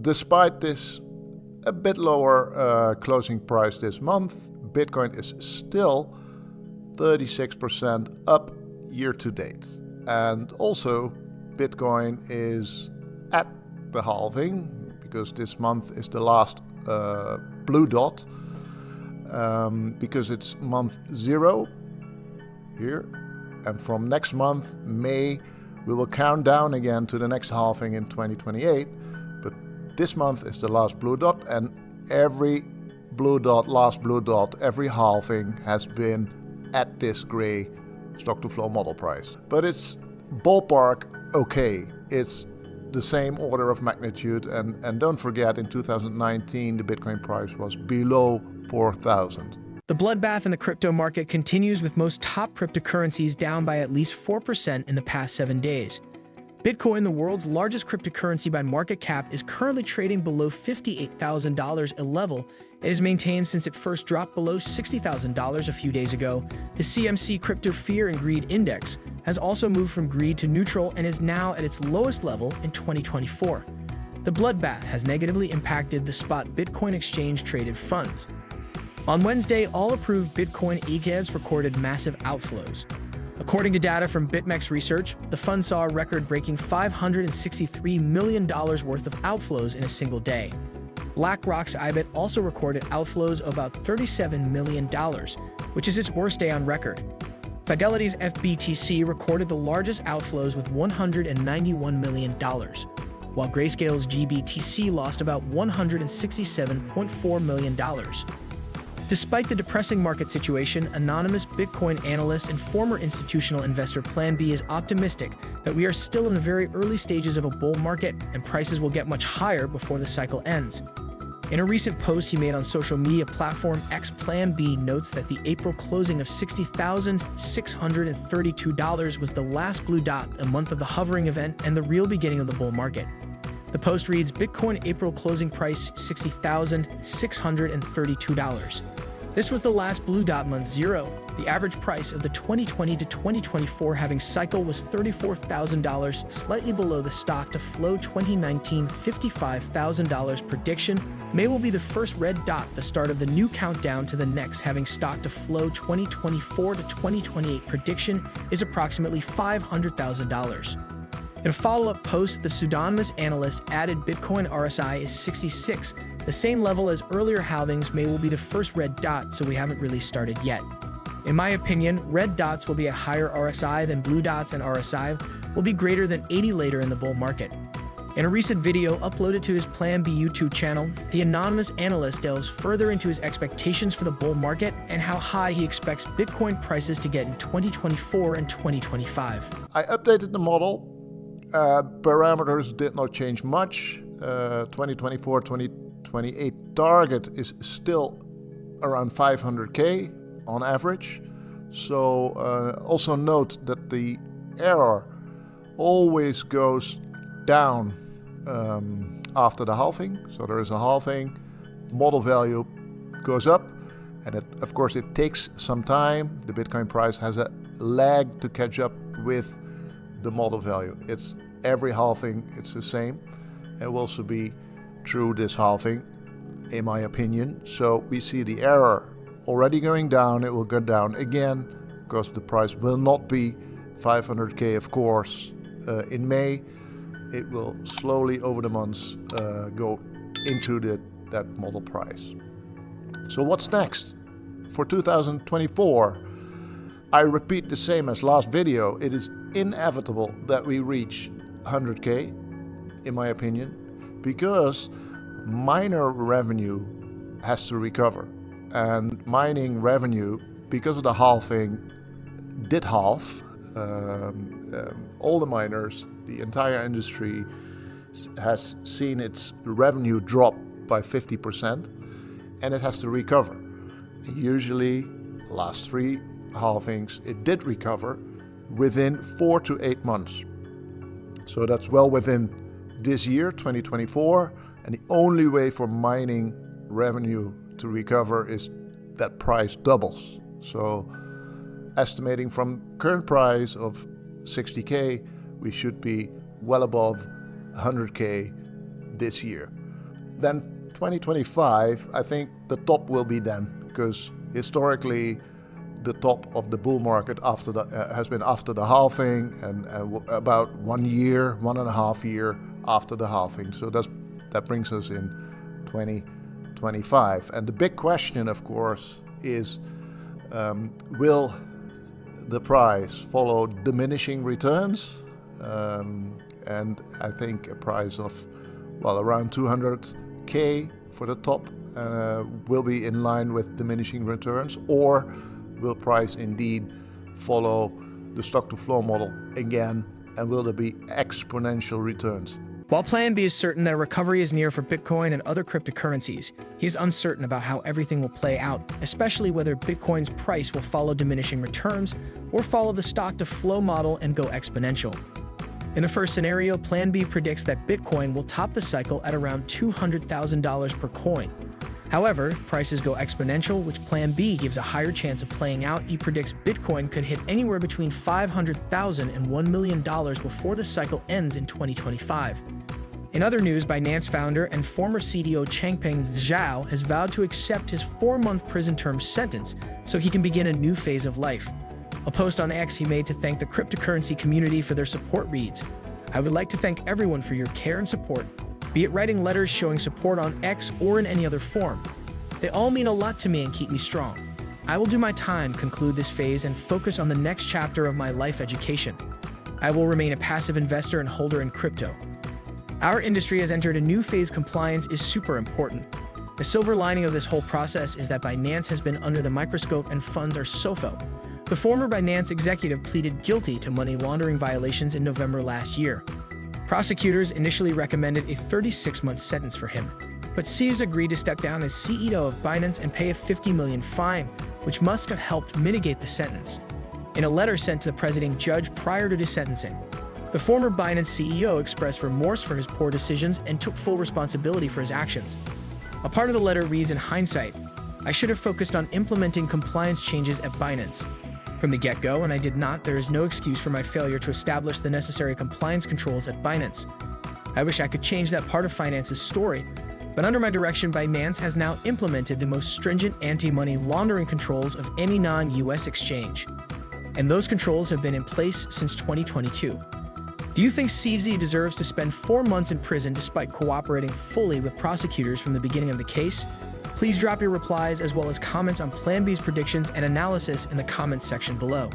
despite this a bit lower closing price this month, Bitcoin is still 36% up year to date. And also, Bitcoin is at the halving, because this month is the last blue dot, because it's month 0 here. And from next month, May, we will count down again to the next halving in 2028. But this month is the last blue dot, and every blue dot, last blue dot, every halving has been at this gray stock to flow model price. But it's ballpark okay. It's the same order of magnitude, and don't forget, in 2019 the Bitcoin price was below 4,000. The bloodbath in the crypto market continues, with most top cryptocurrencies down by at least 4% in the past 7 days. Bitcoin, the world's largest cryptocurrency by market cap, is currently trading below $58,000, a level it has maintained since it first dropped below $60,000 a few days ago. The CMC Crypto Fear and Greed Index has also moved from greed to neutral and is now at its lowest level in 2024. The bloodbath has negatively impacted the spot Bitcoin exchange-traded funds. On Wednesday, all approved Bitcoin ETFs recorded massive outflows. According to data from BitMEX Research, the fund saw a record-breaking $563 million worth of outflows in a single day. BlackRock's IBIT also recorded outflows of about $37 million, which is its worst day on record. Fidelity's FBTC recorded the largest outflows with $191 million, while Grayscale's GBTC lost about $167.4 million. Despite the depressing market situation, anonymous Bitcoin analyst and former institutional investor Plan B is optimistic that we are still in the very early stages of a bull market and prices will get much higher before the cycle ends. In a recent post he made on social media platform X, Plan B notes that the April closing of $60,632 was the last blue dot, a month of the hovering event and the real beginning of the bull market. The post reads, Bitcoin April closing price $60,632. This was the last blue dot, month 0. The average price of the 2020 to 2024 halving cycle was $34,000, slightly below the stock to flow 2019 $55,000 prediction. May will be the first red dot, the start of the new countdown to the next halving. Stock to flow 2024 to 2028 prediction is approximately $500,000. In a follow-up post, the pseudonymous analyst added Bitcoin RSI is 66, the same level as earlier halvings. May will be the first red dot, so we haven't really started yet. In my opinion, red dots will be at higher RSI than blue dots, and RSI will be greater than 80 later in the bull market. In a recent video uploaded to his Plan B YouTube channel, the anonymous analyst delves further into his expectations for the bull market and how high he expects Bitcoin prices to get in 2024 and 2025. I updated the model. Parameters did not change much. 2024-2028 target is still around 500K on average. So also note that the error always goes down after the halving. So there is a halving, model value goes up, and of course it takes some time. The Bitcoin price has a lag to catch up with the model value. It's every halving, it's the same. It will also be true this halving, in my opinion. So we see the error already going down. It will go down again because the price will not be 500K, of course, in May. It will slowly over the months go into that model price. So what's next? For 2024, I repeat the same as last video. It is inevitable that we reach 100K, in my opinion, because miner revenue has to recover. And mining revenue, because of the halving, did halve. All the miners, the entire industry has seen its revenue drop by 50%, and it has to recover. Usually, last 3 halvings, it did recover within 4 to 8 months. So that's well within this year, 2024, and the only way for mining revenue to recover is that price doubles. So estimating from current price of 60K, we should be well above 100K this year. Then 2025, I think the top will be then, because historically the top of the bull market has been after the halving and about 1 year, 1.5 years after the halving. So that brings us in 2025. And the big question, of course, is will the price follow diminishing returns? And I think a price of, well, around 200K for the top will be in line with diminishing returns, or will price indeed follow the stock to flow model again, and will there be exponential returns? While Plan B is certain that a recovery is near for Bitcoin and other cryptocurrencies, he is uncertain about how everything will play out, especially whether Bitcoin's price will follow diminishing returns or follow the stock to flow model and go exponential. In the first scenario, Plan B predicts that Bitcoin will top the cycle at around $200,000 per coin. However, if prices go exponential, which Plan B gives a higher chance of playing out. He predicts Bitcoin could hit anywhere between $500,000 and $1 million before the cycle ends in 2025. In other news, Binance founder and former CDO Changpeng Zhao has vowed to accept his 4-month prison term sentence so he can begin a new phase of life. A post on X he made to thank the cryptocurrency community for their support reads, "I would like to thank everyone for your care and support, be it writing letters showing support on X or in any other form. They all mean a lot to me and keep me strong. I will do my time, conclude this phase, and focus on the next chapter of my life education. I will remain a passive investor and holder in crypto. Our industry has entered a new phase. Compliance is super important. The silver lining of this whole process is that Binance has been under the microscope and funds are SOFO." The former Binance executive pleaded guilty to money laundering violations in November last year. Prosecutors initially recommended a 36-month sentence for him, but C's agreed to step down as CEO of Binance and pay a $50 million fine, which must have helped mitigate the sentence. In a letter sent to the presiding judge prior to the sentencing, the former Binance CEO expressed remorse for his poor decisions and took full responsibility for his actions. A part of the letter reads, "In hindsight, I should have focused on implementing compliance changes at Binance from the get-go, and I did not. There is no excuse for my failure to establish the necessary compliance controls at Binance. I wish I could change that part of finance's story, but under my direction, Binance has now implemented the most stringent anti-money laundering controls of any non-US exchange, and those controls have been in place since 2022. Do you think CZ deserves to spend 4 months in prison despite cooperating fully with prosecutors from the beginning of the case? Please drop your replies as well as comments on Plan B's predictions and analysis in the comments section below.